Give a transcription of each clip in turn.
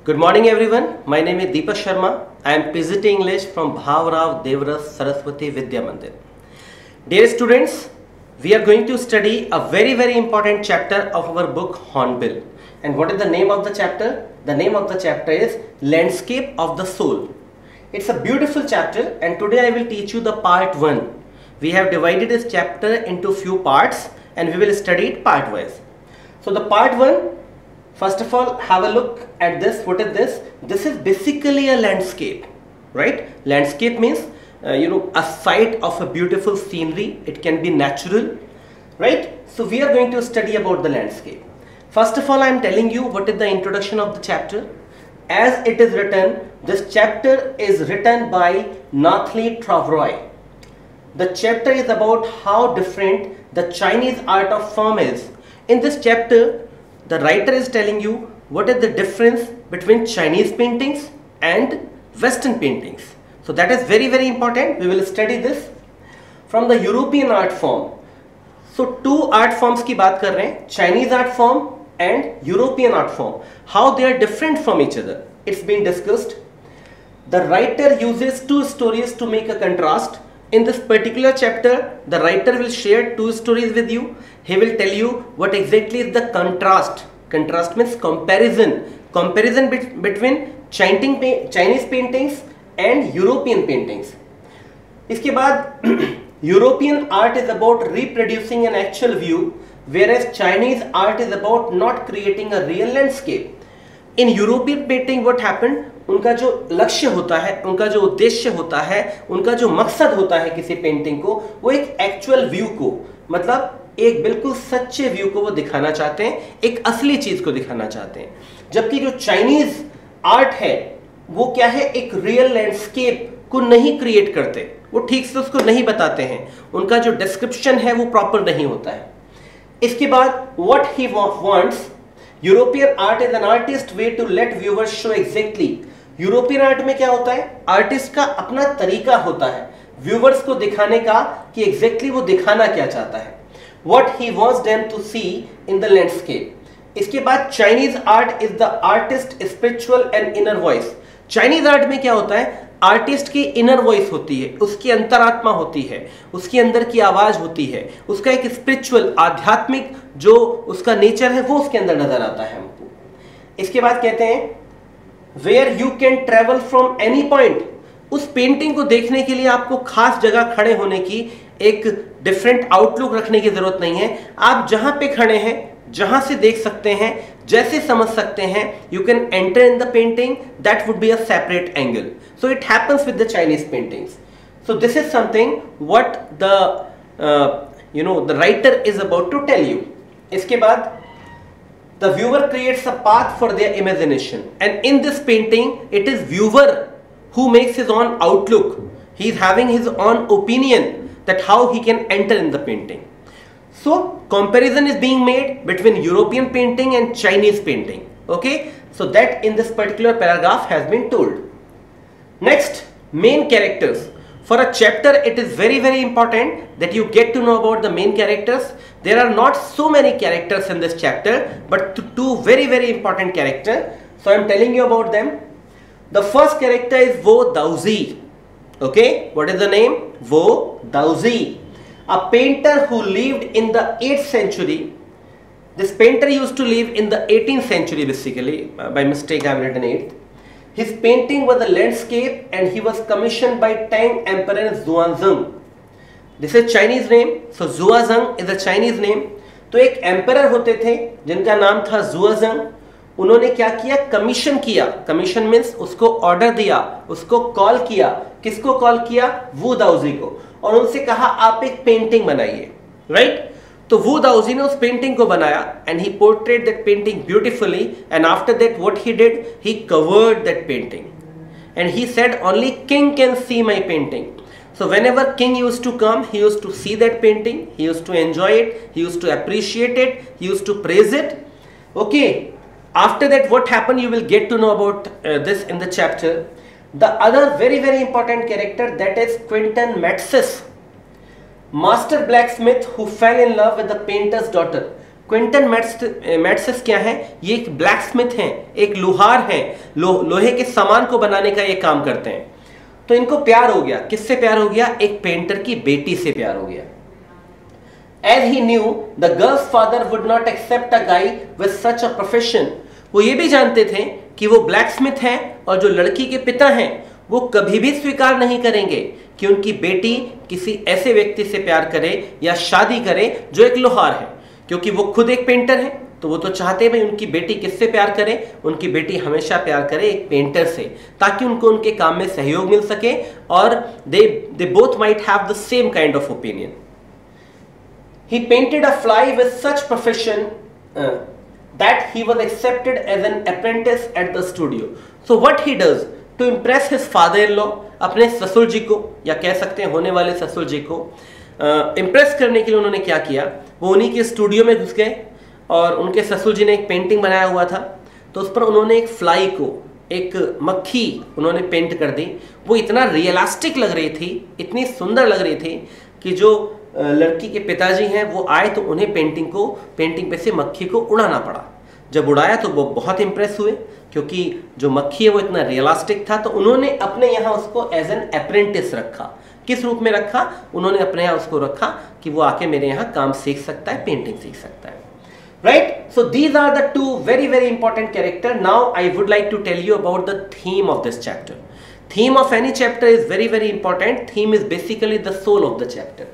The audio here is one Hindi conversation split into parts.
Good morning everyone. My name is Deepak Sharma. I am PGT English from Bhavrao Devras Saraswati Vidya Mandir. Dear students, we are going to study a very important chapter of our book Hornbill. And what is the name of the chapter? The name of the chapter is Landscape of the Soul. It's a beautiful chapter and today I will teach you the part 1. We have divided this chapter into few parts and we will study it part wise. So the part 1, first of all, have a look at this. What is this? This is basically a landscape, right? Landscape means, a sight of a beautiful scenery. It can be natural, right? So we are going to study about the landscape. First of all, I am telling you what is the introduction of the chapter. As it is written, this chapter is written by Nathalie Travaux. The chapter is about how different the Chinese art of form is. In this chapter, the writer is telling you what is the difference between Chinese paintings and Western paintings. So that is very important. We will study this from the European art form. So two art forms की बात कर रहे हैं, Chinese art form and European art form. How they are different from each other. It's been discussed. The writer uses two stories to make a contrast. In this particular chapter, the writer will share two stories with you. He will tell you what exactly is the contrast. Contrast means comparison. Comparison between Chinese paintings and European paintings. इसके बाद European art is about reproducing an actual view, whereas Chinese art is about not creating a real landscape. In European painting what happened? उनका जो लक्ष्य होता है, उनका जो उद्देश्य होता है, उनका जो मकसद होता है किसी पेंटिंग को, वो एक एक्चुअल व्यू को, मतलब एक बिल्कुल सच्चे व्यू को वो दिखाना चाहते हैं, एक असली चीज को दिखाना चाहते हैं. जबकि जो चाइनीज आर्ट है वो क्या है, एक रियल लैंडस्केप को नहीं क्रिएट करते, वो ठीक से उसको नहीं बताते हैं, उनका जो डिस्क्रिप्शन है वो प्रॉपर नहीं होता है. इसके बाद what he wants, European art is an artist way to let viewers show exactly. European art में क्या होता है, आर्टिस्ट का अपना तरीका होता है व्यूअर्स को दिखाने का कि एग्जैक्टली वो दिखाना क्या चाहता है. What he wants them to see in the landscape. इसके बाद Chinese art is the artist spiritual and inner voice. Chinese art में क्या होता है, आर्टिस्ट की इनर वॉइस होती है, उसकी अंतरात्मा होती है, उसकी अंदर की आवाज होती है, उसका एक स्पिरिचुअल आध्यात्मिक जो उसका नेचर है वो उसके अंदर नजर आता है हमको. इसके बाद कहते हैं where you can travel from any point. उस पेंटिंग को देखने के लिए आपको खास जगह खड़े होने की, एक डिफरेंट आउटलुक रखने की जरूरत नहीं है. आप जहां पे खड़े हैं, जहां से देख सकते हैं, जैसे समझ सकते हैं, you can enter in the painting. That would be a separate angle. So it happens with the Chinese paintings. So this is something what the writer is about to tell you. इसके बाद the viewer creates a path for their imagination, and in this painting it is viewer who makes his own outlook. He is having his own opinion that how he can enter in the painting. So comparison is being made between European painting and Chinese painting. Okay, so that in this particular paragraph has been told. Next, main characters. For a chapter it is very important that you get to know about the main characters. There are not so many characters in this chapter, but two very important characters. So I am telling you about them. The first character is Wu Daozi. Okay, what is the name? Wu Daozi, a painter who lived in the 8th century. This painter used to live in the 18th century basically. By mistake I have written 8th. His painting was a landscape and he was commissioned by Tang Emperor Xuanzang. This is Chinese name. So Xuanzang is a Chinese name. तो एक एम्परर होते थे जिनका नाम था जुआजंग. उन्होंने क्या किया, कमीशन किया. कमीशन मीन्स उसको ऑर्डर दिया, उसको कॉल किया. किसको कॉल किया? वू दाओजी को. और उनसे कहा आप एक पेंटिंग बनाइए, राइट? तो वू दाओजी ने उस पेंटिंग को बनाया and he portrait that painting beautifully. And after that what he did, he covered that painting and he said only king can see my painting. So whenever king used to come, he used to see that painting, he used to enjoy it, he used to appreciate it, he used to praise it. Okay, after that what happened, you will get to know about this in the chapter. The other very important character, that is Quentin Matsys, master blacksmith who fell in love with the painter's daughter. Quinten Matsys क्या है? ये एक ब्लैक स्मिथ हैं, एक लोहार हैं, लोहे के सामान को बनाने का ये काम करते हैं। तो इनको प्यार हो गया। किससे प्यार हो गया? एक पेंटर की बेटी से प्यार हो गया। As he knew, the girl's father would not accept a guy with such a profession. वो ये भी जानते थे कि वो ब्लैक स्मिथ हैं और जो लड़की के पिता हैं वो कभी भी स्वीकार नहीं करेंगे कि उनकी बेटी किसी ऐसे व्यक्ति से प्यार करे या शादी करे जो एक लोहार है, क्योंकि वो खुद एक पेंटर है। तो वो तो चाहते हैं भाई उनकी बेटी किससे प्यार करे? उनकी बेटी हमेशा प्यार करे एक पेंटर से, ताकि उनको उनके काम में सहयोग मिल सके और they both might have the same kind of opinion. He painted a fly with such perfection that he was accepted as an apprentice at the studio. So what he does to impress his father-in-law, अपने ससुर जी को या कह सकते हैं होने वाले ससुर जी को इम्प्रेस करने के लिए उन्होंने क्या किया? वो उन्हीं के स्टूडियो में घुस गए और उनके ससुर जी ने एक पेंटिंग बनाया हुआ था, तो उस पर उन्होंने एक फ्लाई को, एक मक्खी उन्होंने पेंट कर दी। वो इतना रियलिस्टिक लग रही थी, इतनी सुंदर लग रही थी कि जो लड़की के पिताजी हैं वो आए तो उन्हें पेंटिंग पे से मक्खी को उड़ाना पड़ा। जब उड़ाया तो वो बहुत इंप्रेस हुए, क्योंकि जो मक्खी है वो इतना रियलिस्टिक था। तो उन्होंने अपने यहाँ उसको एज एन अप्रेंटिस रखा। किस रूप में रखा? उन्होंने अपने यहाँ उसको रखा कि वो आके मेरे यहाँ काम सीख सकता है, पेंटिंग सीख सकता है। Right? So these are the two very very important character. Now I would like to tell you about the theme of this chapter. Theme of any chapter is very very important. Theme is basically the soul of the chapter.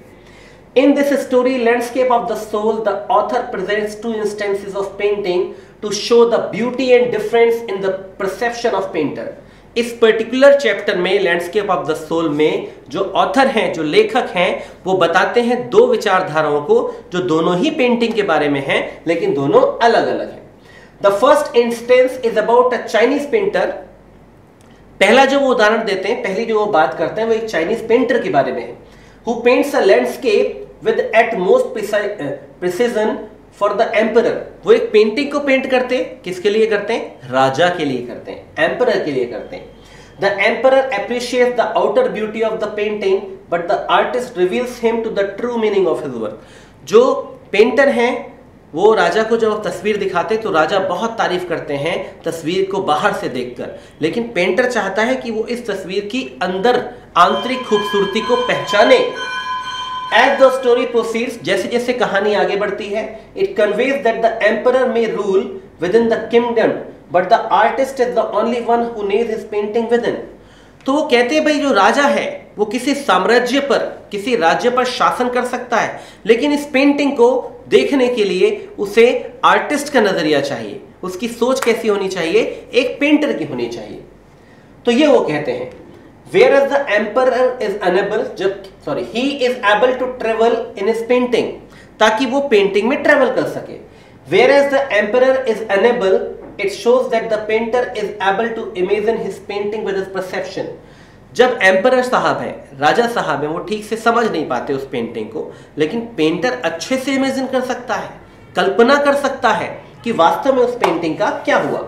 In this story, Landscape of the Soul, the author presents two instances of painting to show the beauty and difference in the perception of painter. इस पर्टिकुलर चैप्टर में लैंडस्केप ऑफ द सोल में जो ऑथर हैं, जो लेखक हैं, वो बताते हैं दो विचारधाराओं को जो दोनों ही पेंटिंग के बारे में हैं, लेकिन दोनों अलग अलग हैं। The first instance is about a Chinese painter. पहला जो वो उदाहरण देते हैं, पहली जो वो बात करते हैं, वो एक चाइनीज पेंटर के बारे में है, who paints a landscape with utmost precision for the emperor. वो एक पेंटिंग को पेंट करते हैं, किसके लिए करते हैं? राजा के लिए करते हैं, एम्परर के लिए करते हैं। The emperor appreciates the outer beauty of the painting but the artist reveals him to the true meaning of his work. जो पेंटर हैं वो राजा को जब तस्वीर दिखाते तो राजा बहुत तारीफ करते हैं तस्वीर को बाहर से देखकर, लेकिन पेंटर चाहता है कि वो इस तस्वीर की अंदर आंतरिक खूबसूरती को पहचाने। As the story proceeds, जैसे जैसे कहानी आगे बढ़ती है, it conveys that the emperor may rule within the kingdom, but the artist is the only one who nails his painting within. तो वो कहते हैं भाई जो राजा है वो किसी साम्राज्य पर, किसी राज्य पर शासन कर सकता है, लेकिन इस पेंटिंग को देखने के लिए उसे आर्टिस्ट का नजरिया चाहिए, उसकी सोच कैसी होनी चाहिए? एक पेंटर की होनी चाहिए। तो ये वो कहते हैं Whereas the emperor is unable, he is able to travel in his painting, ताकि वो पेंटिंग में ट्रेवल कर सके। Whereas the emperor is unable, it shows that the painter is able to imagine his painting with his perception. जब एम्परर साहब हैं, राजा साहब हैं, वो ठीक से समझ नहीं पाते उस पेंटिंग को, लेकिन पेंटर अच्छे से इमेजिन कर सकता है, कल्पना कर सकता है कि वास्तव में उस पेंटिंग का क्या हुआ।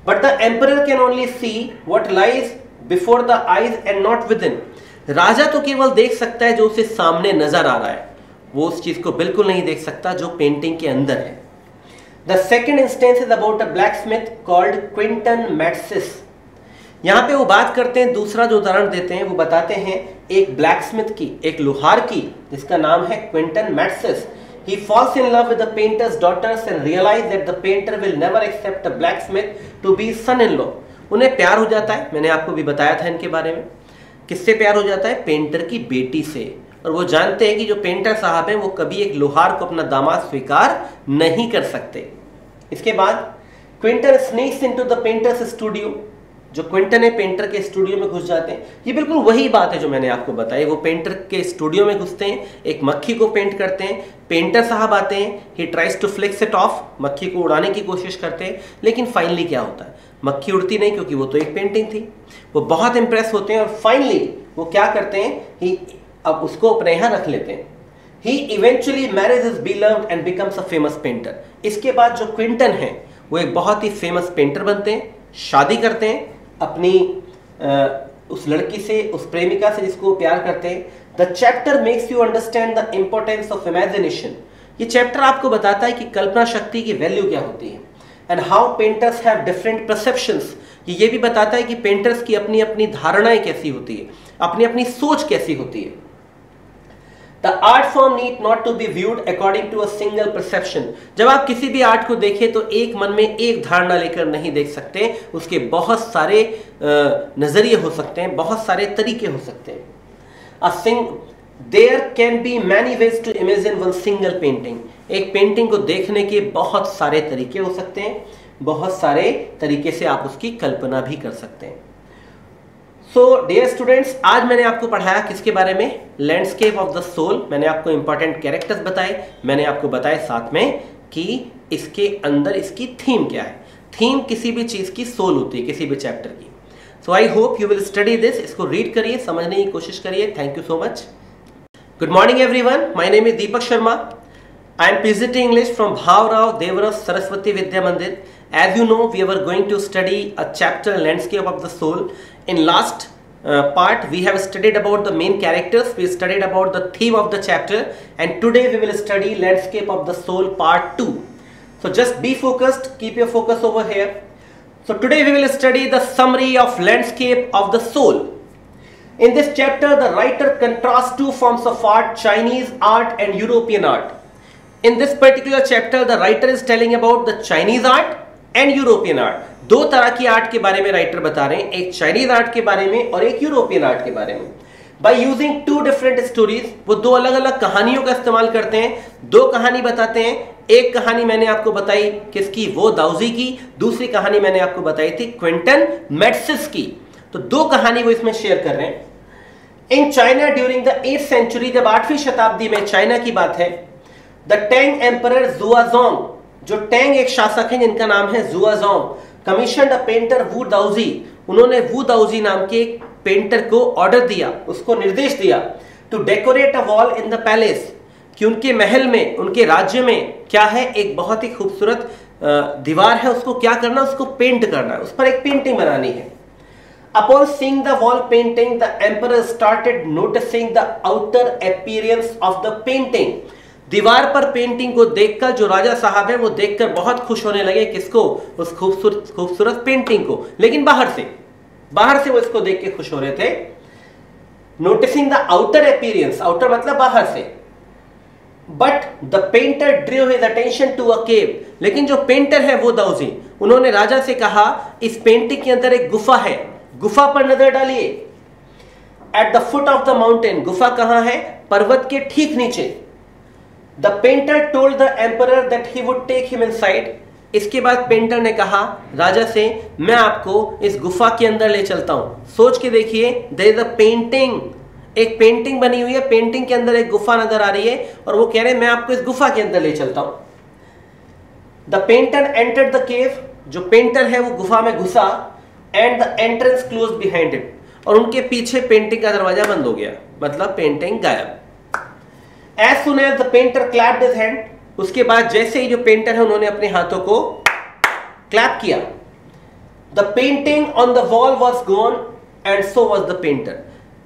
But the emperor can only see what lies before the eyes and not within. राजा तो केवल देख सकता है जो उसे सामने नजर आ रहा है, वो उस चीज को बिल्कुल नहीं देख सकता जो पेंटिंग के अंदर है। The second instance is about a blacksmith called Quinton Matsis. यहाँ पे वो बात करते हैं, दूसरा जो उदाहरण देते हैं वो बताते हैं एक ब्लैकस्मिथ की, एक लोहार की, जिसका नाम है Quinton मैट्सिस। He falls in love with the painter's daughters and realizes that the painter will never accept a blacksmith to be his son-in-law. उन्हें प्यार हो जाता है, मैंने आपको भी बताया था इनके बारे में। किससे प्यार हो जाता है? पेंटर की बेटी से। और वो जानते हैं कि जो पेंटर साहब हैं वो कभी एक लोहार को अपना दामाद स्वीकार नहीं कर सकते। इसके बाद Quinten sneaks into the painter's studio. जो क्विंटन है पेंटर के स्टूडियो में घुस जाते हैं। ये बिल्कुल वही बात है जो मैंने आपको बताई। वो पेंटर के स्टूडियो में घुसते हैं, एक मक्खी को पेंट करते हैं, पेंटर साहब आते हैं, he tries to flicks it off, मक्खी को उड़ाने की कोशिश करते हैं, लेकिन फाइनली क्या होता है? मक्खी उड़ती नहीं, क्योंकि वो तो एक पेंटिंग थी। वो बहुत इंप्रेस होते हैं और फाइनली वो क्या करते हैं, अब उसको अपने यहाँ रख लेते हैं। He eventually marries his beloved and becomes a famous painter. इसके बाद जो क्विंटन है वो एक बहुत ही फेमस पेंटर बनते हैं, शादी करते हैं अपनी उस लड़की से, उस प्रेमिका से जिसको प्यार करते हैं। The chapter makes you understand the importance of imagination. ये चैप्टर आपको बताता है कि कल्पना शक्ति की वैल्यू क्या होती है and how painters have different perceptions. ये भी बताता है कि पेंटर्स की अपनी अपनी धारणाएं कैसी होती है, अपनी अपनी सोच कैसी होती है। The art form need not to be viewed according to a single perception। जब आप किसी भी आर्ट को देखें तो एक मन में एक धारणा लेकर नहीं देख सकते, उसके बहुत सारे नजरिए हो सकते हैं, बहुत सारे तरीके हो सकते हैं। There can be many ways to imagine one single painting। एक पेंटिंग को देखने के बहुत सारे तरीके हो सकते हैं, बहुत सारे तरीके से आप उसकी कल्पना भी कर सकते हैं। सो डियर स्टूडेंट्स, आज मैंने आपको पढ़ाया किसके बारे में? Landscape of the soul. मैंने आपको इंपॉर्टेंट कैरेक्टर्स बताए, मैंने आपको बताया साथ में कि इसके अंदर इसकी थीम क्या है। थीम किसी भी चीज की सोल होती है, किसी भी चैप्टर की। So I hope you will study this. इसको रीड करिए, समझने की कोशिश करिए। Thank you so much. Good morning everyone, my name is Deepak Sharma. I am PGT English from Bhavrao Devras Saraswati Vidya Mandir. As you know, we were going to study a chapter, Landscape of the Soul. In last part, we have studied about the main characters. We studied about the theme of the chapter, and today we will study Landscape of the Soul Part 2. So just be focused. Keep your focus over here. So today we will study the summary of Landscape of the Soul. In this chapter, the writer contrasts two forms of art: Chinese art and European art. In this particular chapter, the writer is telling about the Chinese art and European art. दो तरह की आर्ट के बारे में राइटर बता रहे हैं, एक चाइनीज आर्ट के बारे में और एक यूरोपियन आर्ट के बारे में। By using two different stories, वो दो अलग अलग कहानियों का इस्तेमाल करते हैं, दो कहानी बताते हैं। एक कहानी मैंने आपको बताई किसकी? वो दाउजी की। दूसरी कहानी मैंने आपको बताई थी क्विंटन मैट्सिस की। तो दो कहानी वो इसमें शेयर कर रहे हैं। In China during the 8th century, जब 8वीं शताब्दी में चाइना की बात है, द टैंग एम्परर जुआजोंग, जो टैंग एक शासक है जिनका नाम है जुआजोंग, कमीशन द पेंटर वू दाउजी। उन्होंने वू दाउजी नाम के एक पेंटर को ऑर्डर दिया, उसको निर्देश दिया to decorate a wall in the palace, कि उनके महल में, उनके राज्य में क्या है, एक बहुत ही खूबसूरत दीवार है, उसको क्या करना, उसको पेंट करना है, उस पर एक पेंटिंग बनानी है। Upon seeing the wall painting, the emperor started noticing the outer appearance of the painting। दीवार पर पेंटिंग को देखकर जो राजा साहब है वो देखकर बहुत खुश होने लगे। किसको? उस खूबसूरत पेंटिंग को। लेकिन बाहर से वो इसको देख के खुश हो रहे थे। Noticing the outer appearance, outer मतलब बाहर से। But the painter drew his attention to a cave, लेकिन जो पेंटर है वो दाऊजी, उन्होंने राजा से कहा इस पेंटिंग के अंदर एक गुफा है, गुफा पर नजर डालिए। At the foot of the mountain, गुफा कहां है? पर्वत के ठीक नीचे। The painter told the emperor that he would take him inside। इसके बाद पेंटर ने कहा राजा से, मैं आपको इस गुफा के अंदर ले चलता हूं। सोच के देखिए, there is a painting, एक पेंटिंग बनी हुई है, पेंटिंग के अंदर एक गुफा नजर आ रही है और वो कह रहे हैं मैं आपको इस गुफा के अंदर ले चलता हूं। The painter entered the cave, जो पेंटर है वो गुफा में घुसा, and the entrance closed behind it, और उनके पीछे पेंटिंग का दरवाजा बंद हो गया, मतलब पेंटिंग गायब। As soon as the painter clapped his hand, उसके बाद जैसे ही जो पेंटर है उन्होंने अपने हाथों को क्लैप किया, the painting on the wall was gone and so was the painter।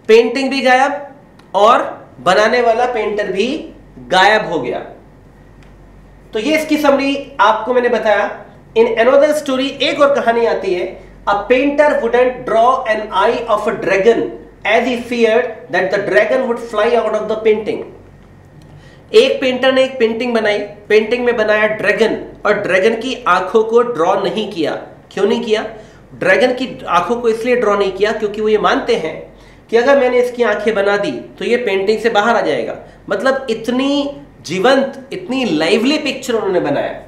Painting भी गायब और बनाने वाला पेंटर भी गायब हो गया। तो ये इसकी समरी आपको मैंने बताया। इन another story, एक और कहानी आती है, a painter wouldn't draw an eye of a dragon as he feared that the dragon would fly out of the painting। एक पेंटर ने एक पेंटिंग बनाई, पेंटिंग में बनाया ड्रैगन, और ड्रैगन की आंखों को ड्रॉ नहीं किया। क्यों नहीं किया? ड्रैगन की आंखों को इसलिए ड्रॉ नहीं किया क्योंकि वो ये मानते हैं कि अगर मैंने इसकी आंखें बना दी तो ये पेंटिंग से बाहर आ जाएगा। मतलब इतनी जीवंत, इतनी लाइवली पिक्चर उन्होंने बनाया।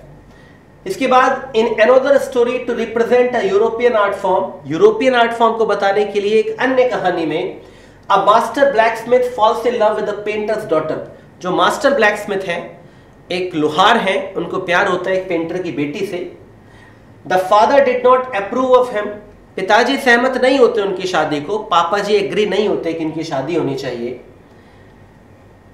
इसके बाद in another story to represent a European art form, European art form को बताने के लिए एक अन्य कहानी में, a master blacksmith falls in love with the painter's daughter. जो मास्टर ब्लैकस्मिथ हैं, एक लोहार हैं, उनको प्यार होता है एक पेंटर की बेटी से। The father did not approve of him, पिताजी सहमत नहीं होते उनकी शादी को, पापा जी एग्री नहीं होते कि इनकी शादी होनी चाहिए।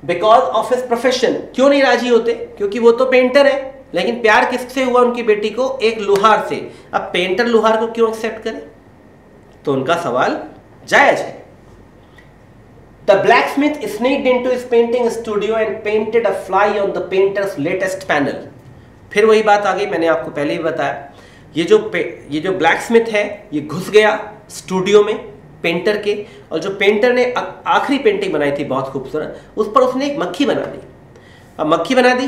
बिकॉज ऑफ हिज प्रोफेशन, क्यों नहीं राजी होते? क्योंकि वो तो पेंटर है, लेकिन प्यार किससे हुआ उनकी बेटी को? एक लोहार से। अब पेंटर लोहार को क्यों एक्सेप्ट करे? तो उनका सवाल जायज है। The blacksmith sneaked into his painting studio and painted a fly on the painter's latest panel. फिर वही बात आ गई, मैंने आपको पहले ही बताया, ये जो ब्लैकस्मिथ है ये घुस गया स्टूडियो में पेंटर के, और जो पेंटर ने आखिरी पेंटिंग बनाई थी बहुत खूबसूरत, उस पर उसने एक मक्खी बना दी। अब मक्खी बना दी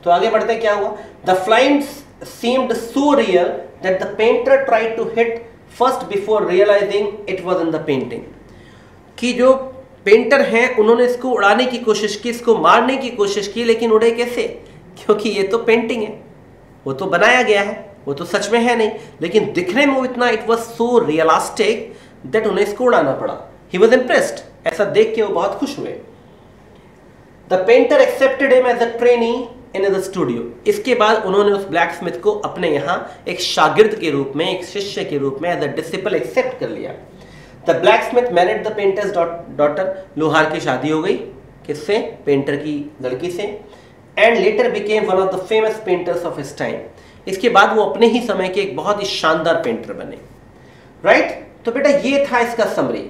तो आगे बढ़ते क्या हुआ, the फ्लाइम्स seemed so real that the painter tried to hit first before realizing it was in the painting. कि जो पेंटर हैं उन्होंने इसको उड़ाने की कोशिश की, इसको मारने की कोशिश की, लेकिन उड़े कैसे, क्योंकि ये तो पेंटिंग है, वो तो बनाया गया है, वो तो सच में है नहीं, लेकिन दिखने में इतना it was so realistic that उन्हें इसको उड़ाना पड़ा। ही वाज इम्प्रेस्ड, ऐसा देख के वो बहुत खुश हुए। The painter accepted him as a trainee in the studio. इसके बाद उन्होंने उस ब्लैकस्मिथ को अपने यहाँ एक शागिर्द के रूप में, एक शिष्य के रूप में, एज अ डिसिपल एक्सेप्ट कर लिया। The blacksmith married the painter's daughter. लोहार की शादी हो गई, किससे, पेंटर की लड़की से। And later became one of the famous painters of his time. इसके बाद वो अपने ही समय के एक बहुत ही शानदार पेंटर बने। राइट, तो बेटा ये था इसका summary.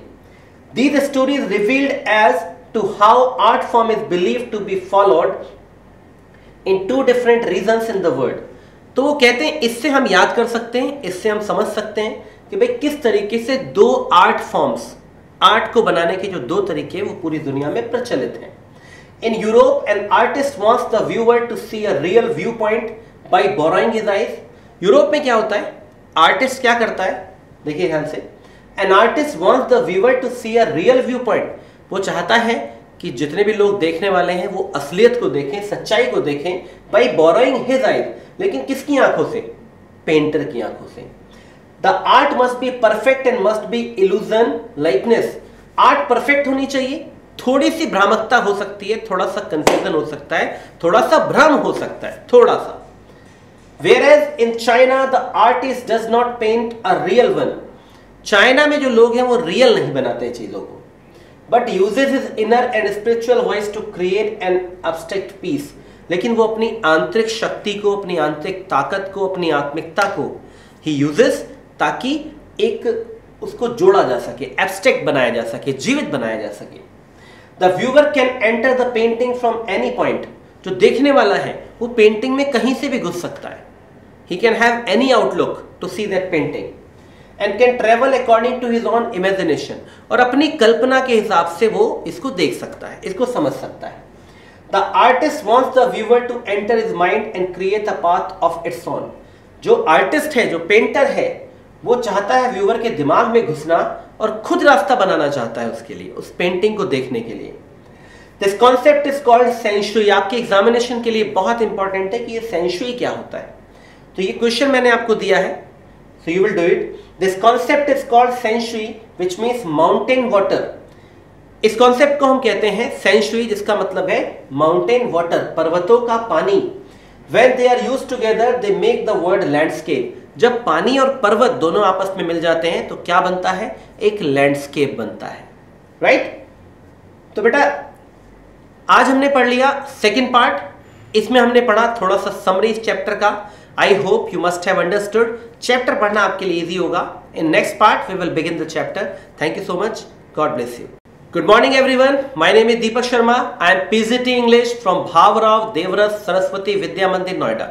These stories revealed as to how art form is believed to be followed in 2 different regions in the world. तो वो कहते हैं इससे हम याद कर सकते हैं, इससे हम समझ सकते हैं कि भाई किस तरीके से 2 आर्ट फॉर्म्स, आर्ट को बनाने के जो 2 तरीके वो पूरी दुनिया में प्रचलित हैं। In Europe an artist wants the viewer to see a real viewpoint by borrowing his eyes. Europe में क्या होता है, आर्टिस्ट क्या करता है, देखिए ध्यान से, an artist wants the viewer to see a real viewpoint. वो चाहता है कि जितने भी लोग देखने वाले हैं वो असलियत को देखें, सच्चाई को देखें, बाय बोरोइंग हिज आइज। लेकिन किसकी आंखों से, पेंटर की आंखों से। The art must be perfect and must be illusion likeness. Art perfect होनी चाहिए, थोड़ी सी भ्रामकता हो सकती है, थोड़ा सा कंफ्यूजन हो सकता है, थोड़ा सा भ्रम हो सकता है, थोड़ा सा। Whereas in China the artist does not paint a real one. China में जो लोग हैं वो रियल नहीं बनाते चीजों को, but uses his inner and spiritual voice to create an abstract piece. लेकिन वो अपनी आंतरिक शक्ति को, अपनी आंतरिक ताकत को, अपनी आत्मिकता को he uses ताकि एक उसको जोड़ा जा सके, एब्स्ट्रैक्ट बनाया जा सके, जीवित बनाया जा सके। The viewer can enter the painting from any point. जो देखने वाला है वो पेंटिंग में कहीं से भी घुस सकता है। He can have any outlook to see that painting and can travel according to his own imagination. और अपनी कल्पना के हिसाब से वो इसको देख सकता है, इसको समझ सकता है। The artist wants the viewer to enter his mind and create a path of its own. जो आर्टिस्ट है, जो पेंटर है, वो चाहता है व्यूअर के दिमाग में घुसना और खुद रास्ता बनाना चाहता है उसके लिए, उस पेंटिंग को देखने के लिए। This concept is called shanshui. आपके एग्जामिनेशन के लिए बहुत इंपॉर्टेंट है कि ये सेंशुई क्या होता है। तो ये क्वेश्चन मैंने आपको दिया है, so you will do it. This concept is called shanshui which means mountain water. इस कॉन्सेप्ट को हम कहते हैं सेंशुई, जिसका मतलब है माउंटेन वाटर, पर्वतों का पानी। When they are used together they make the word landscape. जब पानी और पर्वत दोनों आपस में मिल जाते हैं तो क्या बनता है, एक लैंडस्केप बनता है। राइट, तो बेटा आज हमने पढ़ लिया सेकंड पार्ट। इसमें हमने पढ़ा थोड़ा सा समरी इस चैप्टर का। I hope you must have understood. Chapter पढ़ना आपके लिए इजी होगा। In next part we will begin the chapter. Thank you so much, God bless you. Good morning everyone, my name is Deepak Sharma. I am PGT English from Bhavrao Devras Saraswati Vidya Mandir, Noida.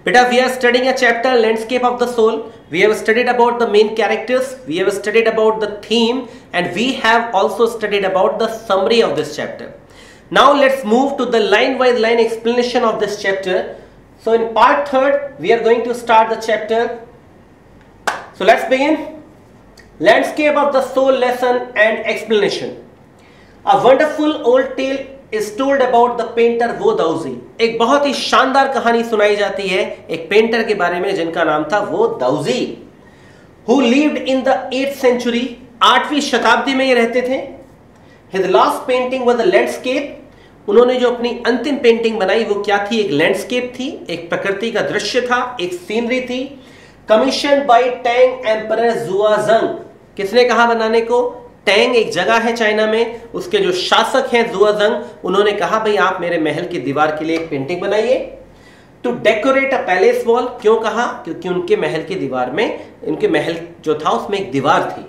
Beta, we are studying a chapter Landscape of the Soul. We have studied about the main characters, we have studied about the theme, and we have also studied about the summary of this chapter. Now let's move to the line by line explanation of this chapter. So in part 3rd, we are going to start the chapter. So let's begin. Landscape of the Soul lesson and explanation. A wonderful old tale is told about the painter Wu Daozi. एक बहुत ही शानदार कहानी सुनाई जाती है एक पेंटर के बारे में जिनका नाम था वो दाउजी, who lived in the 8th century. 8वीं शताब्दी में ये रहते थे। His last painting was a landscape. उन्होंने जो अपनी अंतिम पेंटिंग बनाई वो क्या थी, एक लैंडस्केप थी, एक प्रकृति का दृश्य था, एक सीनरी थी। Commissioned by Tang Emperor Zuozhang. किसने कहा बनाने को? टैंग एक जगह है चाइना में, उसके जो शासक हैं जुआजंग, उन्होंने कहा भाई आप मेरे महल की दीवार के लिए एक पेंटिंग बनाइए। To decorate a palace wall. क्यों कहा? क्योंकि उनके महल की दीवार में, उनके महल जो था उसमें एक दीवार थी।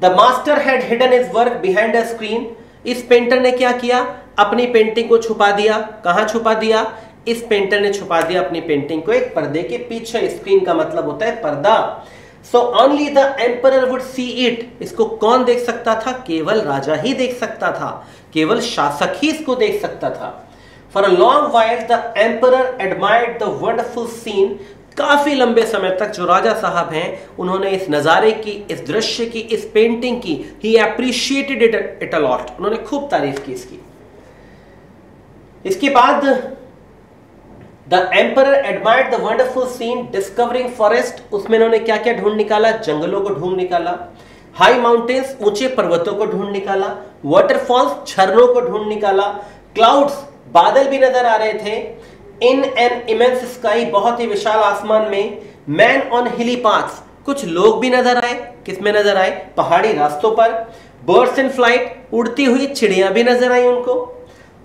The master had hidden his work behind a screen. इस पेंटर ने क्या किया, अपनी पेंटिंग को छुपा दिया। कहां छुपा दिया? इस पेंटर ने छुपा दिया अपनी पेंटिंग को एक पर्दे के पीछे। स्क्रीन का मतलब होता है पर्दा। So only the emperor would see it. इसको कौन देख सकता था? केवल राजा ही देख सकता था, केवल शासक ही इसको देख सकता था। For a long while the emperor admired the wonderful scene. काफी लंबे समय तक जो राजा साहब हैं उन्होंने इस नजारे की, इस दृश्य की, इस पेंटिंग की, he appreciated it a lot. उन्होंने खूब तारीफ की इसकी। इसके बाद the emperor admired the wonderful scene discovering forest. उसमें इन्होंने क्या क्या ढूंढ निकाला? जंगलों को ढूंढ निकाला, हाई माउंटेन्स ऊंचे पर्वतों को ढूंढ निकाला, वाटरफॉल्स झरनों को ढूंढ निकाला, क्लाउड्स बादल भी नजर आ रहे थे, इन एन इमेंस स्काई बहुत ही विशाल आसमान में, मैन ऑन हिली पाथ्स कुछ लोग भी नजर आए। किसमें नजर आए? पहाड़ी रास्तों पर। बर्ड्स इन फ्लाइट उड़ती हुई चिड़ियां भी नजर आई उनको।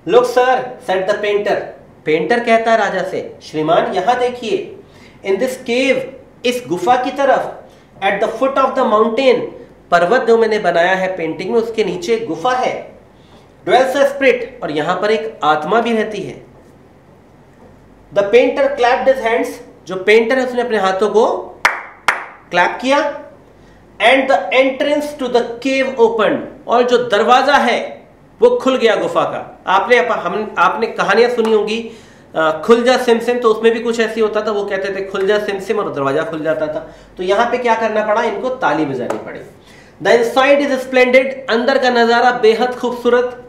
Look sir said the painter. Painter कहता है राजा से, श्रीमान यहां देखिए, इन दिस केव इस गुफा की तरफ, at the foot of the mountain पर्वत जो मैंने बनाया है पेंटिंग में उसके नीचे गुफा है, ड्वेल्स अ स्पिरिट और यहां पर एक आत्मा भी रहती है। The painter clapped his hands. जो पेंटर है उसने अपने हाथों को क्लैप किया। And the entrance to the cave open. और जो दरवाजा है वो खुल गया गुफा का। आपने कहानियां सुनी होगी खुल जा सिम सिम, तो उसमें भी कुछ ऐसी होता था, वो कहते थे खुल जा सिम सिम और दरवाजा खुल जाता था। तो यहां पे क्या करना पड़ा? इनको ताली बजानी पड़ी। The inside is splendid. अंदर का नजारा बेहद खूबसूरत।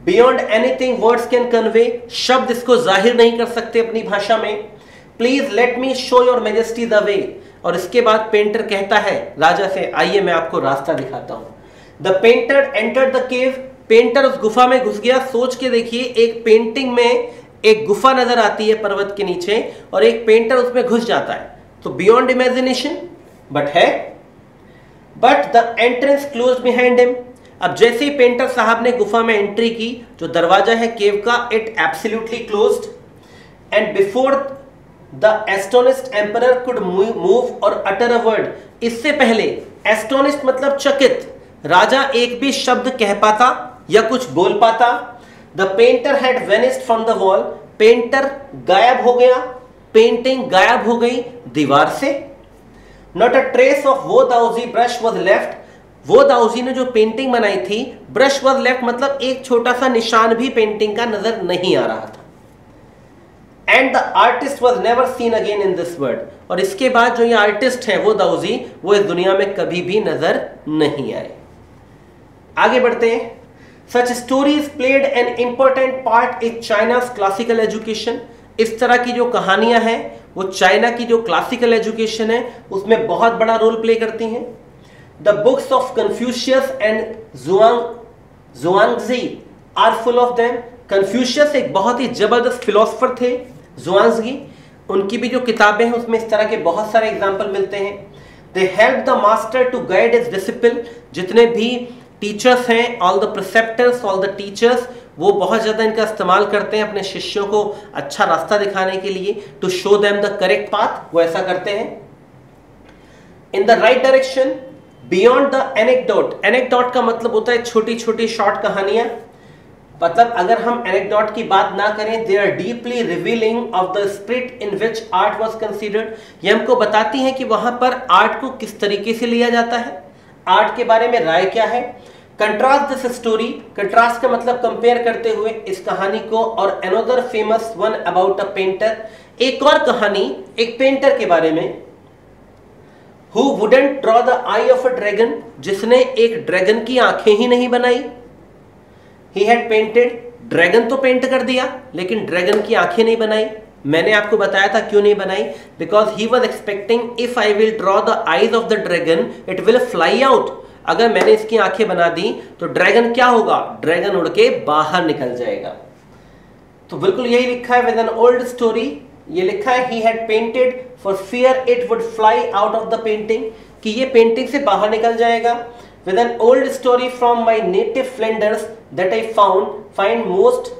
Beyond anything words can convey. शब्द इसको जाहिर नहीं कर सकते अपनी भाषा में। Please let me show your majesty the way. और इसके बाद पेंटर कहता है राजा से, आइए मैं आपको रास्ता दिखाता हूं। The painter entered the cave. Painter उस गुफा में घुस गया। सोच के देखिए, एक पेंटिंग में एक गुफा नजर आती है पर्वत के नीचे और एक पेंटर उसमें घुस जाता है, तो बियॉन्ड इमेजिनेशन बट है। But the entrance closed behind him. अब जैसे ही पेंटर साहब ने गुफा में एंट्री की, जो दरवाजा है केव का, it absolutely closed end before the astonished emperor could move और अटर अ वर्ड। इससे पहले एस्टोनिश्ड मतलब चकित, राजा एक भी शब्द कह पाता या कुछ बोल पाता। The painter had vanished from the wall. Painter गायब हो गया, पेंटिंग गायब हो गई दीवार से। नॉट अ ट्रेस ऑफ वो दाउजी ब्रश वॉज लेफ्ट। वो दाउजी ने जो पेंटिंग बनाई थी, ब्रश वॉज लेफ्ट मतलब एक छोटा सा निशान भी पेंटिंग का नजर नहीं आ रहा था। And the artist was never seen again in this world. और इसके बाद जो ये आर्टिस्ट है वो दाउजी, वो इस दुनिया में कभी भी नजर नहीं आए। आगे बढ़ते हैं। Such stories played an important part in China's classical education. इस तरह की जो कहानियां हैं वो चाइना की जो क्लासिकल एजुकेशन है उसमें बहुत बड़ा रोल प्ले करती हैं। The books of Confucius and Zhuangzi are full of them. Confucius एक बहुत ही जबरदस्त फिलोसफर थे, जुआंगजी उनकी भी जो किताबें हैं उसमें इस तरह के बहुत सारे एग्जाम्पल मिलते हैं। They help the master to guide his disciple. जितने भी टीचर्स हैं, all the preceptors, all the teachers, वो बहुत ज्यादा इनका इस्तेमाल करते हैं अपने शिष्यों को अच्छा रास्ता दिखाने के लिए। To show them the correct path, वो ऐसा करते हैं। In the right direction, beyond the anecdote. Anecdote का मतलब होता है छोटी छोटी शॉर्ट कहानियां। मतलब अगर हम एनेक्डोट की बात ना करें, they are deeply revealing of the spirit in which art was considered. ये हमको बताती हैं कि वहां पर आर्ट को किस तरीके से लिया जाता है, आर्ट के बारे में राय क्या है। Contrast this story. कंट्रास्ट का मतलब कंपेयर करते हुए इस कहानी को और another famous one about a painter. एक और कहानी एक पेंटर के बारे में। Who wouldn't draw the I of a dragon. जिसने एक ड्रैगन की आंखें ही नहीं बनाई। ही हैड पेंटेड, ड्रैगन तो पेंट कर दिया लेकिन ड्रैगन की आंखें नहीं बनाई। मैंने आपको बताया था क्यों नहीं बनाई, because he was expecting if I will draw the eyes of the dragon it will fly out. अगर मैंने इसकी आंखें बना दी तो ड्रैगन क्या होगा, ड्रैगन उड़ के बाहर निकल जाएगा। तो बिल्कुल यही लिखा है विद एन ओल्ड स्टोरी। ये लिखा है he had painted for fear it would fly out of the painting, कि ये पेंटिंग से बाहर निकल जाएगा। With an old story from my native Flanders that I find most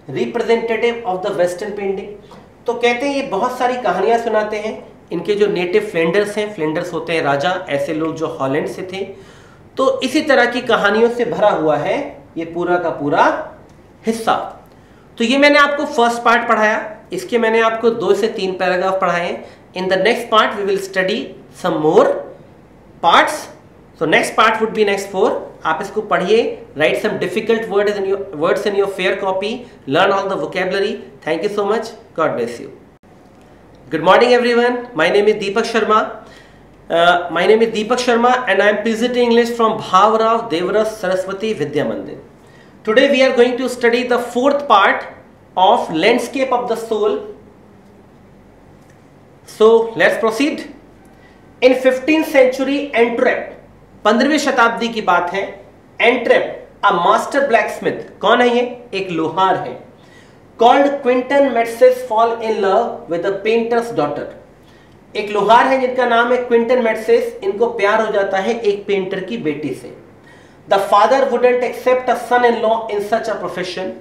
representative of the western painting. तो कहते हैं ये बहुत सारी कहानियां सुनाते हैं। इनके जो नेटिव फ्लैंडर्स हैं, फ्लैंडर्स होते हैं राजा, ऐसे लोग जो हॉलैंड से थे। तो इसी तरह की कहानियों से भरा हुआ है ये पूरा का पूरा हिस्सा। तो ये मैंने आपको फर्स्ट पार्ट पढ़ाया, इसके मैंने आपको 2 से 3 पैराग्राफ पढ़ाए। In the next part we will study some more parts. So next part would be next 4। आप इसको पढ़िए, write some difficult words in your fair copy, learn all the vocabulary. Thank you so much, God bless you. Good morning everyone, my name is Deepak Sharma. And I am PGT English from Bhavrao Devraj Saraswati Vidya Mandir. Today we are going to study the 4th part of Landscape of the Soul. So let's proceed. In 15th century, Antwerp, 15वीं शताब्दी की बात है, Antwerp, a master blacksmith, कौन है ये? एक लोहार है, called Quentin Metzges fall in love with the painter's daughter. एक लोहार है जिनका नाम है क्विंटन मेट्सेस, इनको प्यार हो जाता है एक पेंटर की बेटी से। The father wouldn't accept a son in law in such a profession.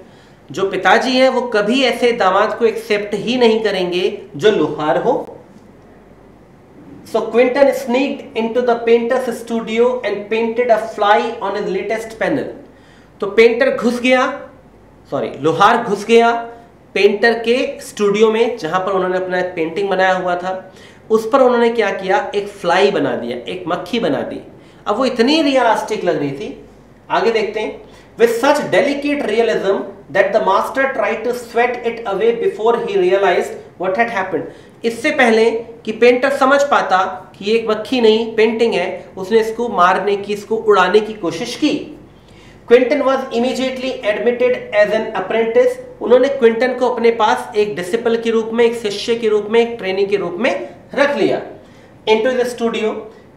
जो पिताजी है वो कभी ऐसे दामाद को एक्सेप्ट ही नहीं करेंगे जो लोहार हो। So Quinten sneaked into the painter's studio and painted a fly on his latest panel. तो पेंटर घुस गया, लोहार घुस गया पेंटर के स्टूडियो में, जहां पर उन्होंने अपना एक पेंटिंग बनाया हुआ था। उस पर उन्होंने क्या किया, एक फ्लाई बना दिया, एक मक्खी बना दी। अब वो इतनी रियलिस्टिक लग रही थी, आगे देखते हैं। With such delicate realism that the master tried to sweat it away before he realized what had happened. इससे पहले कि पेंटर समझ पाता कि ये एक मक्खी नहीं पेंटिंग है, उसने इसको मारने की, इसको उड़ाने की कोशिश की। Quinton was immediately admitted as an apprentice. उन्होंने क्विंटन को अपने पास एक डिसिपल के रूप में, एक शिष्य के रूप में, एक ट्रेनिंग के रूप में रख लिया। Into the studio,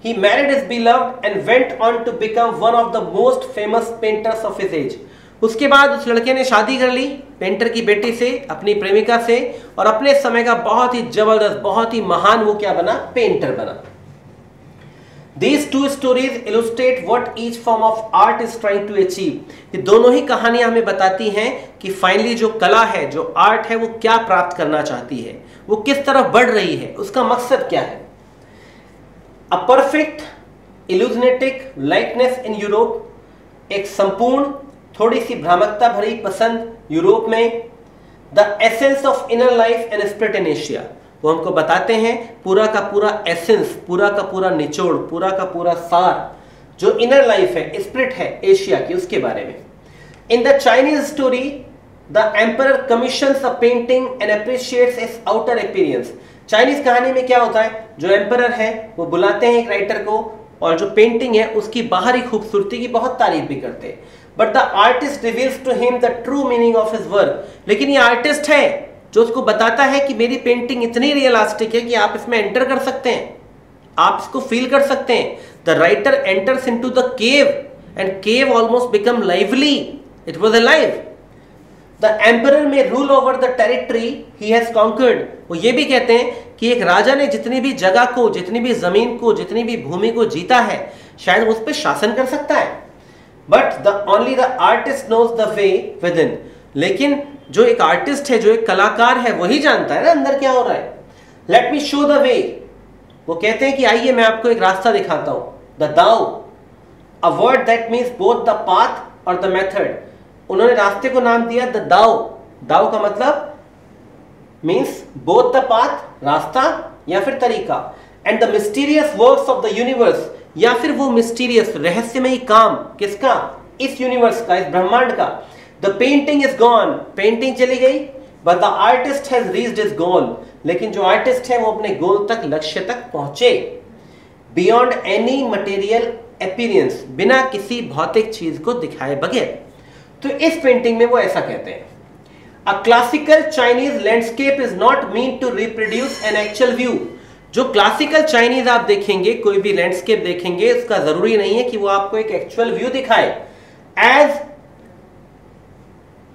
he married his beloved and went on to become one of the most famous painters of his age. उसके बाद उस लड़के ने शादी कर ली पेंटर की बेटी से, अपनी प्रेमिका से, और अपने समय का बहुत ही जबरदस्त, बहुत ही महान वो क्या बना, पेंटर बना। These two stories illustrate what each form of art is trying to achieve. ये दोनों ही कहानियां हमें बताती हैं कि फाइनली जो कला है, जो आर्ट है, वो क्या प्राप्त करना चाहती है, वो किस तरफ बढ़ रही है, उसका मकसद क्या है। A perfect illusionistic likeness in Europe, एक संपूर्ण थोड़ी सी भ्रामकता भरी पसंद यूरोप में। The essence of inner life and spirit in Asia, वो हमको बताते हैं पूरा का पूरा एसेंस, पूरा का पूरा निचोड़, पूरा का पूरा सार, जो इनर लाइफ है, स्पिरिट है एशिया की, उसके बारे में। In the Chinese story the emperor commissions a painting and appreciates it's outer appearance. Chinese कहानी में क्या होता है, जो एम्परर है वो बुलाते हैं एक राइटर को, और जो पेंटिंग है उसकी बाहरी खूबसूरती की बहुत तारीफ भी करते हैं। But the artist reveals to him the true meaning of his work. लेकिन ये आर्टिस्ट है जो उसको बताता है कि मेरी पेंटिंग इतनी रियलिस्टिक है कि आप इसमें एंटर कर सकते हैं, आप इसको फील कर सकते हैं। The writer enters into the cave and cave almost become lively, it was alive. The emperor may rule over the territory he has conquered. वो ये भी कहते हैं कि एक राजा ने जितनी भी जगह को, जितनी भी जमीन को, जितनी भी भूमि को जीता है, शायद उस पर शासन कर सकता है। But the only the artist knows the way within. लेकिन जो एक आर्टिस्ट है, जो एक कलाकार है, वही जानता है ना अंदर क्या हो रहा है। Let me show the way, वो कहते हैं कि आइए मैं आपको एक रास्ता दिखाता हूं। द दाओ, a word that means both the path और द मेथड। उन्होंने रास्ते को नाम दिया द दाओ। दाओ का मतलब मीन्स बोथ द पाथ, रास्ता या फिर तरीका, and the mysterious works of the universe, या फिर वो मिस्टीरियस रहस्यमयी काम, किसका, इस यूनिवर्स का, इस ब्रह्मांड का। The painting is gone, painting चली गई, but the artist has reached his goal, लेकिन जो आर्टिस्ट है वो अपने गोल तक, लक्ष्य तक पहुंचे। Beyond any material appearance, बिना किसी भौतिक चीज को दिखाए बगैर। तो इस पेंटिंग में वो ऐसा कहते हैं, A classical Chinese landscape is not meant to reproduce an actual view. जो क्लासिकल चाइनीज आप देखेंगे, कोई भी लैंडस्केप देखेंगे, उसका जरूरी नहीं है कि वो आपको एक एक्चुअल व्यू दिखाए। As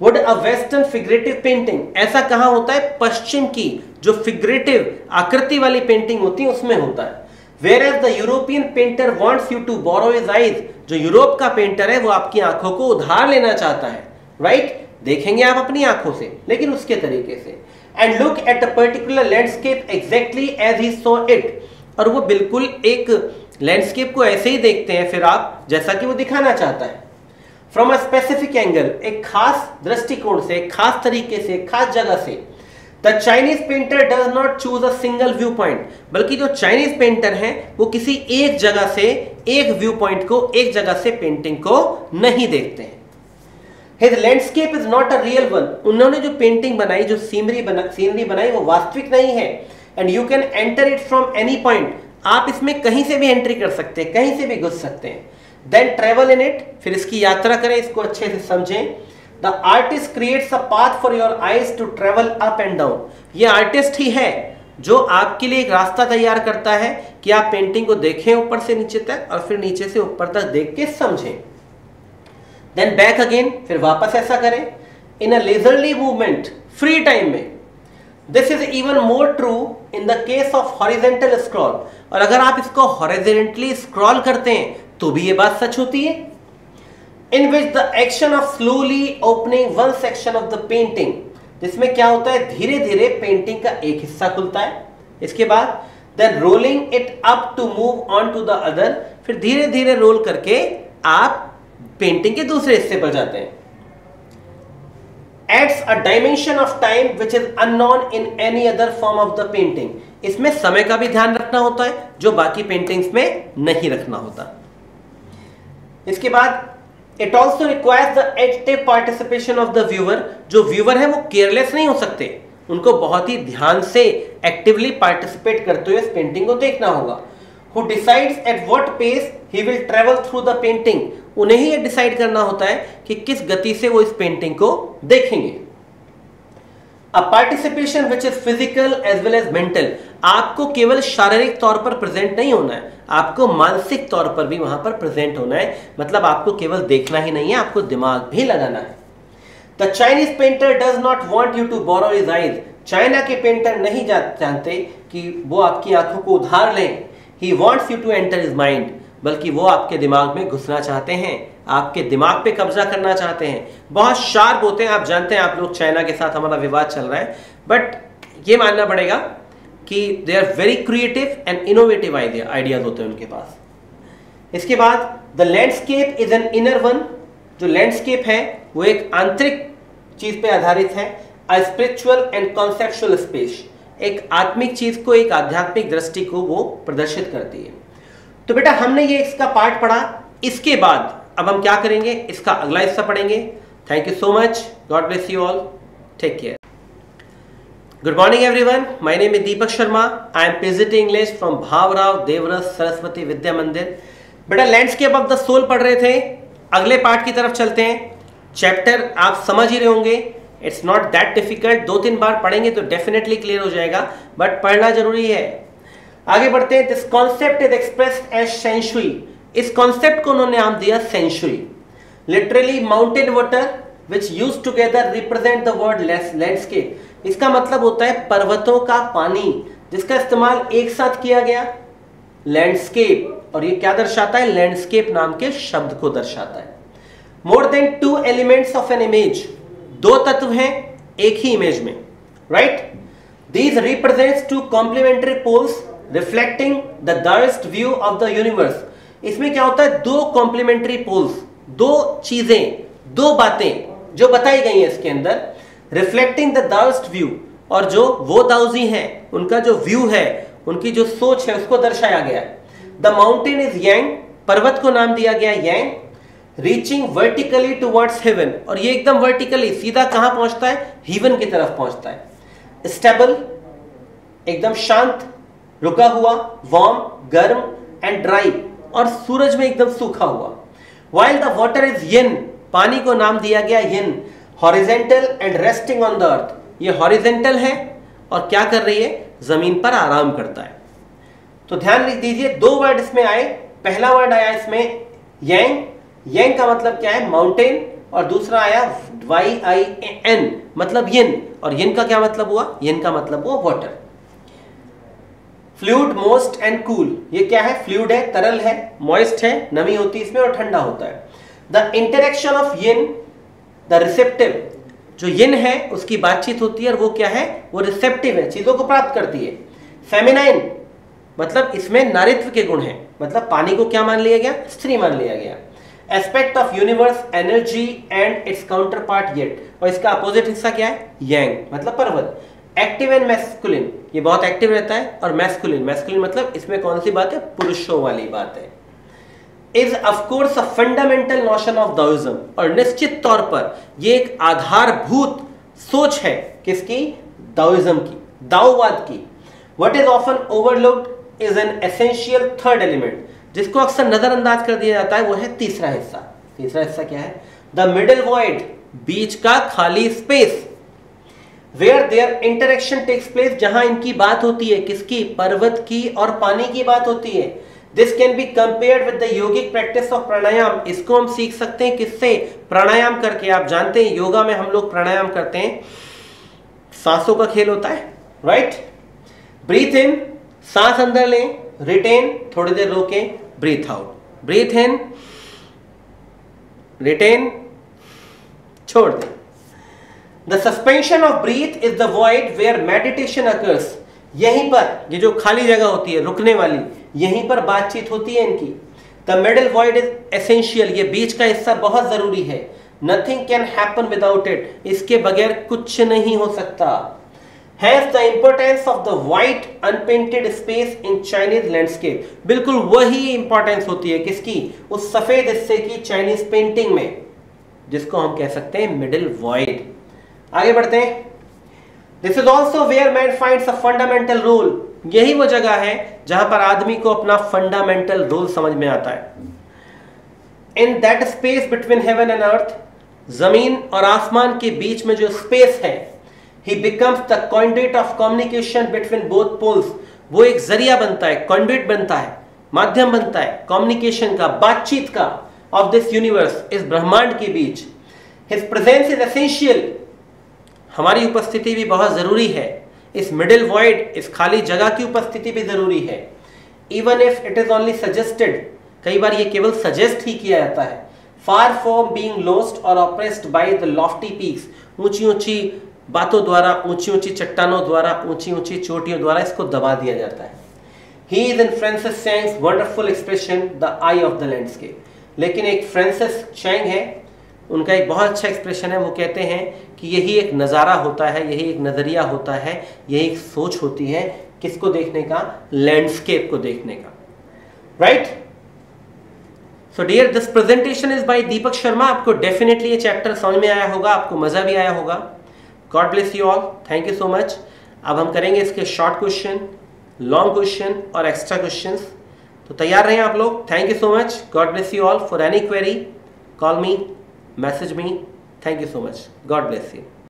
would a western figurative painting, ऐसा कहां होता है, पश्चिम की जो फिगरेटिव आकृति वाली पेंटिंग होती है उसमें होता है। Whereas the European painter wants you to borrow his eyes, जो यूरोप का पेंटर है वो आपकी आंखों को उधार लेना चाहता है, राइट। देखेंगे आप अपनी आंखों से, लेकिन उसके तरीके से। And look at a particular landscape exactly as he saw it, और वो बिल्कुल एक लैंडस्केप को ऐसे ही देखते हैं फिर आप, जैसा कि वो दिखाना चाहता है। फ्रॉम अ स्पेसिफिक एंगल, एक खास दृष्टिकोण से, एक खास तरीके से, एक खास जगह से। The Chinese painter does not choose a single view point, बल्कि जो चाइनीज पेंटर हैं वो किसी एक जगह से, एक व्यू पॉइंट को, एक जगह से पेंटिंग को नहीं देखते हैं। His landscape is not a real one, उन्होंने जो पेंटिंग बनाई, जो सीनरी बनाई वो वास्तविक नहीं है। And you can enter it from any point, आप इसमें कहीं से भी एंट्री कर सकते हैं, कहीं से भी घुस सकते हैं। देन ट्रेवल इन इट, फिर इसकी यात्रा करें, इसको अच्छे से समझें। The artist creates a path for your eyes to travel up and down, ये आर्टिस्ट ही है जो आपके लिए एक रास्ता तैयार करता है कि आप पेंटिंग को देखें ऊपर से नीचे तक और फिर नीचे से ऊपर तक देख के समझें। देन बैक अगेन, फिर वापस ऐसा करें इन अ लेजरली मूवमेंट, फ्री टाइम में। This is even more true in the case of horizontal scroll, और अगर आप इसको हॉरिजेंटली स्क्रॉल करते हैं तो भी ये बात सच होती है। In which the action of slowly opening one section of the painting, जिसमें क्या होता है, धीरे धीरे पेंटिंग का एक हिस्सा खुलता है, इसके बाद then rolling it up to move on to the other, फिर धीरे धीरे रोल करके आप पेंटिंग के दूसरे हिस्से पर जाते हैं। Adds a dimension of time which is unknown in any other form of the painting, इसमें समय का भी ध्यान रखना होता है जो बाकी पेंटिंग्स में नहीं रखना होता। इसके बाद it also requires the active participation of the viewer, जो व्यूअर है वो केयरलेस नहीं हो सकते, उनको बहुत ही ध्यान से एक्टिवली पार्टिसिपेट करते हुए इस पेंटिंग को देखना होगा। Who decides at what pace he will travel through the painting, उन्हें ही ये डिसाइड करना होता है कि किस गति से वो इस पेंटिंग को देखेंगे। A participation which is physical as well as mental, आपको केवल शारीरिक तौर पर प्रेजेंट नहीं होना है, आपको मानसिक तौर पर भी वहां पर प्रेजेंट होना है, मतलब आपको केवल देखना ही नहीं है, आपको दिमाग भी लगाना है। The Chinese painter does not want you to borrow his eyes, China के पेंटर नहीं जानते कि वो आपकी आंखों को उधार लें। He wants you to enter his mind, बल्कि वो आपके दिमाग में घुसना चाहते हैं, आपके दिमाग पे कब्जा करना चाहते हैं। बहुत शार्प होते हैं, आप जानते हैं, आप लोग चाइना के साथ हमारा विवाद चल रहा है, बट ये मानना पड़ेगा कि they are very creative and innovative ideas होते हैं उनके पास। इसके बाद the landscape is an inner one, जो लैंडस्केप है वो एक आंतरिक चीज पे आधारित है। A spiritual and conceptual space, एक आत्मिक चीज को, एक आध्यात्मिक दृष्टि को वो प्रदर्शित करती है। तो बेटा हमने ये इसका पार्ट पढ़ा, इसके बाद अब हम क्या करेंगे, इसका अगला हिस्सा पढ़ेंगे। Thank you so much, God bless you all, take care. Good morning everyone, my name is Deepak Sharma, I am PGT English from Bhaurao Devvrat Saraswati Vidya Mandir. बेटा लैंडस्केप ऑफ द सोल पढ़ रहे थे, अगले पार्ट की तरफ चलते हैं। चैप्टर आप समझ ही रहे होंगे, इट्स नॉट दैट डिफिकल्ट, 2-3 बार पढ़ेंगे तो डेफिनेटली क्लियर हो जाएगा, बट पढ़ना जरूरी है। आगे बढ़ते हैं। This concept is expressed as shanshui, इस कॉन्सेप्ट को उन्होंने नाम दिया सेंशुई। Literally mountain water which use together represent the word landscape, इसका मतलब होता है पर्वतों का पानी, जिसका इस्तेमाल एक साथ किया गया लैंडस्केप, और ये क्या दर्शाता है, लैंडस्केप नाम के शब्द को दर्शाता है। More than 2 elements of an image, 2 तत्व हैं एक ही इमेज में, right. These represents 2 complementary poles reflecting the dualist view of the universe. इसमें क्या होता है, 2 कॉम्प्लीमेंट्री पोल्स, 2 चीजें, 2 बातें जो बताई गई हैं इसके अंदर, रिफ्लेक्टिंग द डार्स्ट व्यू, और जो वो दाऊजी हैं उनका जो व्यू है, उनकी जो सोच है उसको दर्शाया गया है। द माउंटेन इज यांग, पर्वत को नाम दिया गया यांग, रीचिंग वर्टिकली टुवर्ड्स हेवन, और ये एकदम वर्टिकली सीधा कहां पहुंचता है, हेवन की तरफ पहुंचता है। स्टेबल, एकदम शांत, रुका हुआ, वार्म, गर्म, एंड ड्राई, और सूरज में एकदम सूखा हुआ। While the water is yin, पानी को नाम दिया गया yin, horizontal and resting on the earth, ये हॉरिजेंटल है और क्या कर रही है, जमीन पर आराम करता है। तो ध्यान लिख दीजिए, 2 वर्ड इसमें आए, पहला वर्ड आया इसमें यांग, यांग का मतलब क्या है, माउंटेन, और दूसरा आया YIN मतलब यिन, और यिन का क्या मतलब हुआ, यिन का मतलब हुआ water. Fluid, most and cool, ये क्या है, फ्लूइड है, तरल है, मॉइस्ट है, नमी होती है इसमें, और ठंडा होता है। The interaction of yin, the receptive, जो यिन है उसकी बातचीत होती है, और वो क्या है, वो रिसेप्टिव है, चीजों को प्राप्त करती है। फेमिनाइन मतलब इसमें नारित्व के गुण हैं, मतलब पानी को क्या मान लिया गया, स्त्री मान लिया गया। Aspect of universe energy and it's counter part yet, और इसका अपोजिट हिस्सा क्या है? यांग, मतलब पर्वत। एक्टिव एंड मैस्कुलिन, ये बहुत एक्टिव रहता है, और मैस्कुलिन, मैस्कुलिन मतलब इसमें कौन सी बात है? पुरुषों वाली बात है। Is of course a fundamental notion of Taoism, और निश्चित तौर पर ये एक आधारभूत सोच है किसकी? दाओइज्म की, दाओवाद की। What is often overlooked is an essential third element, जिसको अक्सर नजरअंदाज कर दिया जाता है, वो है तीसरा हिस्सा। तीसरा हिस्सा क्या है? द मिडिल वॉइड, बीच का खाली space, where their interaction takes place, जहां इनकी बात होती है, किसकी? पर्वत की और पानी की बात होती है। This can be compared with the yogic practice of pranayama, इसको हम सीख सकते हैं किससे? प्राणायाम करके। आप जानते हैं योगा में हम लोग प्राणायाम करते हैं, सांसों का खेल होता है, राइट? ब्रीथ इन, सांस अंदर लें, रिटेन, थोड़ी देर रोकें, breathe out, breathe in, retain, छोड़ दें। The suspension of breath is the void where meditation occurs, यहीं पर, ये जो खाली जगह होती है रुकने वाली, यहीं पर बातचीत होती है इनकी। The middle void is essential, ये बीच का हिस्सा बहुत जरूरी है। Nothing can happen without it, इसके बगैर कुछ नहीं हो सकता। Hence the importance of the white unpainted space in Chinese landscape, बिल्कुल वही इंपॉर्टेंस होती है किसकी? उस सफेद हिस्से की चाइनीज पेंटिंग में, जिसको हम कह सकते हैं मिडिल वॉइड। आगे बढ़ते हैं। This is also where man finds a fundamental role, यही वो जगह है जहां पर आदमी को अपना फंडामेंटल रोल समझ में आता है। In that space between heaven and earth, जमीन और आसमान के बीच में जो स्पेस है, he becomes the conduit of communication between both poles, वो एक जरिया बनता है, conduit बनता है, माध्यम बनता है कम्युनिकेशन का, बातचीत का, of this universe, इस ब्रह्मांड के बीच। his presence is essential, हमारी उपस्थिति भी बहुत जरूरी है, इस मिडिल वॉइड, इस खाली जगह की उपस्थिति भी जरूरी है। even if it is only suggested, कई बार ये केवल सजेस्ट ही किया जाता है। far from being lost or oppressed by the lofty peaks, ऊंची ऊंची बातों द्वारा, ऊंची ऊंची चट्टानों द्वारा, ऊंची ऊंची चोटियों द्वारा इसको दबा दिया जाता है। He is in Francis Chang's wonderful expression the I of the landscape, लेकिन एक फ्रांसिस चैंग है, उनका एक बहुत अच्छा एक्सप्रेशन है, वो कहते हैं कि यही एक नज़ारा होता है, यही एक नज़रिया होता है, यही एक सोच होती है, किसको देखने का? लैंडस्केप को देखने का, right? So dear, this presentation is by Deepak Sharma. आपको डेफिनेटली ये चैप्टर समझ में आया होगा, आपको मजा भी आया होगा। God bless you all, thank you so much. अब हम करेंगे इसके शॉर्ट क्वेश्चन, लॉन्ग क्वेश्चन और एक्स्ट्रा क्वेश्चंस, तो तैयार रहें आप लोग। Thank you so much, God bless you all. For any query call me, message me. Thank you so much, God bless you.